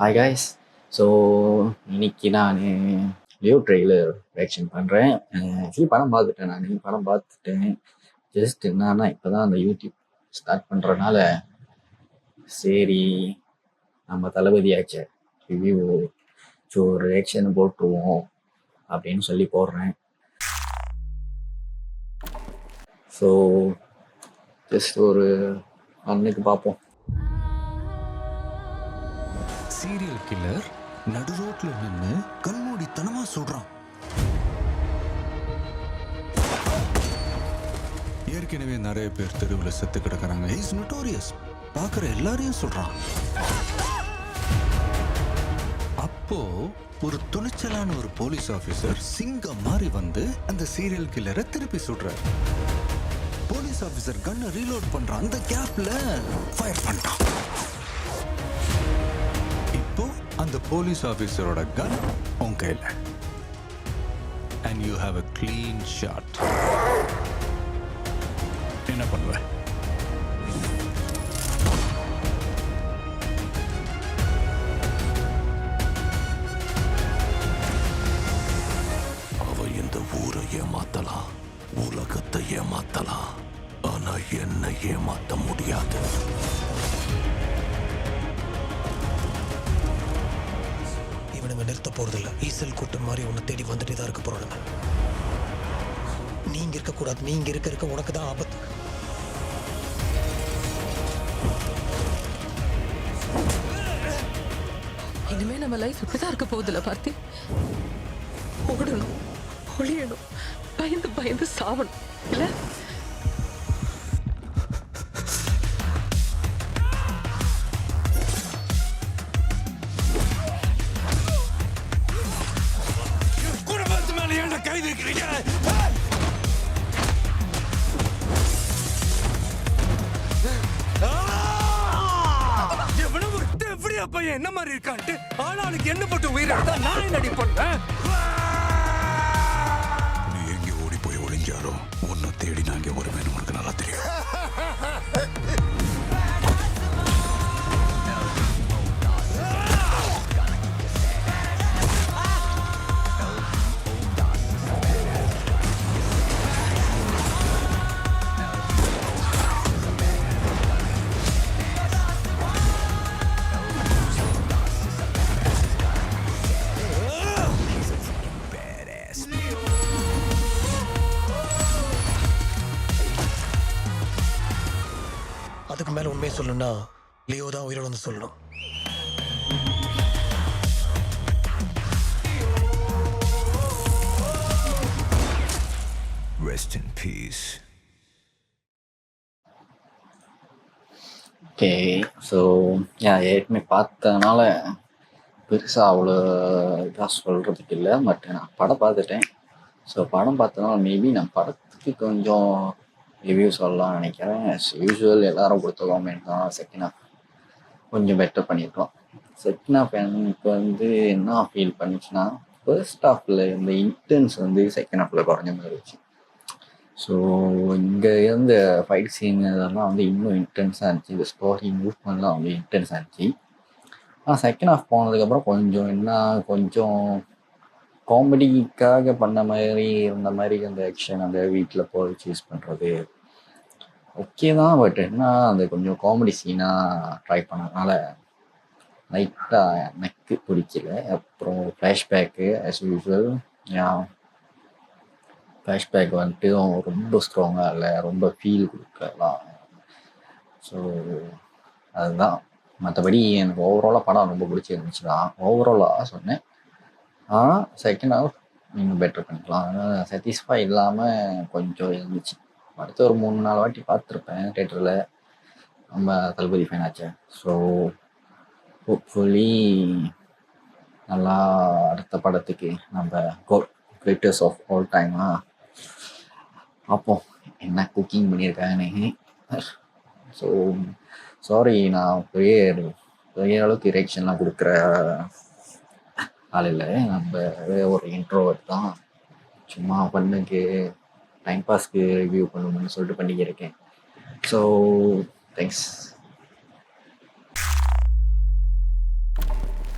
Hi guys. So இன்னைக்கு நான் Leo trailer reaction பண்ணுறேன். ஆக்சுவலி படம் பார்த்துட்டேன். நான் படம் பார்த்துட்டேன். ஜஸ்ட் என்னன்னா இப்போ தான் அந்த யூடியூப் ஸ்டார்ட் பண்ணுறனால சரி நம்ம தளபதியாச்சே ரிவ்யூ ஸோ ரியாக்ஷன் போட்டுருவோம் அப்படின்னு சொல்லி போடுறேன். ஸோ ஜஸ்ட் ஒரு அன்னைக்கு பார்ப்போம். சீரியல் கில்லர் நடு ரோட்ல நின்று கண்மூடித்தனமா சொல்றான். ஏற்கனவே நிறைய பேர் தெருவில் செத்து கிடக்குறாங்க. Is notorious. பார்க்குற எல்லாரையும் சொல்றான். அப்போ ஒரு துணிச்சலான ஒரு போலீஸ் ஆஃபீஸர் சிங்கம் மாதிரி வந்து அந்த சீரியல் கில்லரை திருப்பி சுடுறார். போலீஸ் ஆஃபீஸர் கன்னை ரீலோட் பண்றான். அந்த கேப்ல ஃபயர் பண்ணிட்டான். இப்போ அந்த போலீஸ் ஆஃபீஸரோட கன் உன் கையில். And you have a clean shot. என்ன பண்ணுவ? அவ இந்த ஊரை ஏமாத்தலாம், உலகத்தை ஏமாத்தலாம், ஆனா என்ன ஏமாத்த முடியாது. இவனுங்க நிறுத்த போறதில்ல. ஈசல் கூட்டம் மாதிரி உன்னை தேடி வந்துட்டே தான் இருக்க போறானுங்க. நீங்க இருக்கக்கூடாது. நீங்க இருக்க உனக்கு தான் ஆபத்து. இனிமே நம்ம லைஃப் இப்படிதான் இருக்க போகுதுல பார்த்தி. ஓடணும், ஒளியணும், பயந்து பயந்து சாவணும் இல்ல? பையன் என்ன மாதிரி இருக்கான்ட்டு ஆளாளுக்கு என்ன போட்டு உயிரிழந்தா நான் என்னடி பண்ணுவேன்? நீ எங்க ஓடி போய் ஒளிஞ்சாரோ உன்னை தேடி நான் இங்க வருவேன். உனக்கு நல்லா தெரியும். அதுக்கு மேல உண்மையை சொல்லணும்னா லியோ தான் உயிரோட வந்து சொல்லணும். Rest in peace. Okay. So ஏற்கனவே பார்த்ததுனால பெருசாக அவ்வளோ இதாக சொல்கிறதுக்கு இல்லை. பட் நான் படம் பார்த்துட்டேன். ஸோ படம் பார்த்ததுனால மேபி நான் படத்துக்கு கொஞ்சம் ரிவ்யூ சொல்லலாம்னு நினைக்கிறேன். யூஸ்வல் எல்லாரும் கொடுத்த காமெண்ட் தான். செகண்ட் ஹாஃப் கொஞ்சம் பெட்டர் பண்ணியிருக்கலாம். செகண்ட் ஹாஃப் எனக்கு வந்து என்ன ஃபீல் பண்ணிச்சுன்னா, ஃபர்ஸ்ட் ஹாஃபில் இந்த இன்டென்ஸ் வந்து செகண்ட் ஹாஃபில் குறைஞ்ச மாதிரி இருந்துச்சு. ஸோ இங்கே இருந்த ஃபைட் சீன் இதெல்லாம் வந்து இன்னும் இன்டென்ஸாக இருந்துச்சு. இந்த ஸ்டோரி மூவ்மெண்ட்லாம் வந்து இன்டென்ஸாக இருந்துச்சு. ஆனால் செகண்ட் ஹாஃப் போனதுக்கப்புறம் கொஞ்சம் காமெடிக்காக பண்ண மாதிரி இருந்த மாதிரி அந்த ஆக்ஷன், அந்த வீட்டில் போய் சூஸ் பண்ணுறது ஓகே தான். பட் என்ன அந்த கொஞ்சம் காமெடி சீனாக ட்ரை பண்ணதுனால லைட்டாக எனக்கு பிடிக்கல. அப்புறம் ஃப்ளாஷ்பேக்கு ஆஸ் யூஸ்வல் ஃப்ளாஷ்பேக் வந்துட்டு ரொம்ப ஸ்ட்ராங்காக இல்லை, ரொம்ப ஃபீல் கொடுக்கலாம். ஸோ அதுதான். மற்றபடி எனக்கு ஓவராலாக படம் ரொம்ப பிடிச்சிருந்துச்சு தான். ஓவராலாக சொன்னேன். ஆனால் செகண்ட் ஹாஃப் இன்னும் பெட்டர் பண்ணிக்கலாம். ஆனால் சாட்டிஸ்ஃபை இல்லாமல் கொஞ்சம் இருந்துச்சு. அடுத்த ஒரு 3-4 வாட்டி பார்த்துருப்பேன் தேட்டரில். நம்ம தளபதி ஃபேன் ஆச்சு. ஸோ ஹோப்ஃபுல்லி நல்லா அடுத்த படத்துக்கு நம்ம கிரேட்டஸ்ட் ஆஃப் ஆல் டைமாக பார்ப்போம் என்ன குக்கிங் பண்ணியிருக்காங்கன்னு. ஸோ சாரி, நான் பெரிய அளவுக்கு ரியாக்ஷன்லாம் கொடுக்குற ஆள் இல்லை. நம்ம ஒரு இன்ட்ரோவர்ட் தான். சும்மா பண்ணுக்கு டைம் பாஸ்க்கு ரிவ்யூ பண்ணணும்னு சொல்லிட்டு பண்ணிக்கிருக்கேன். So thanks.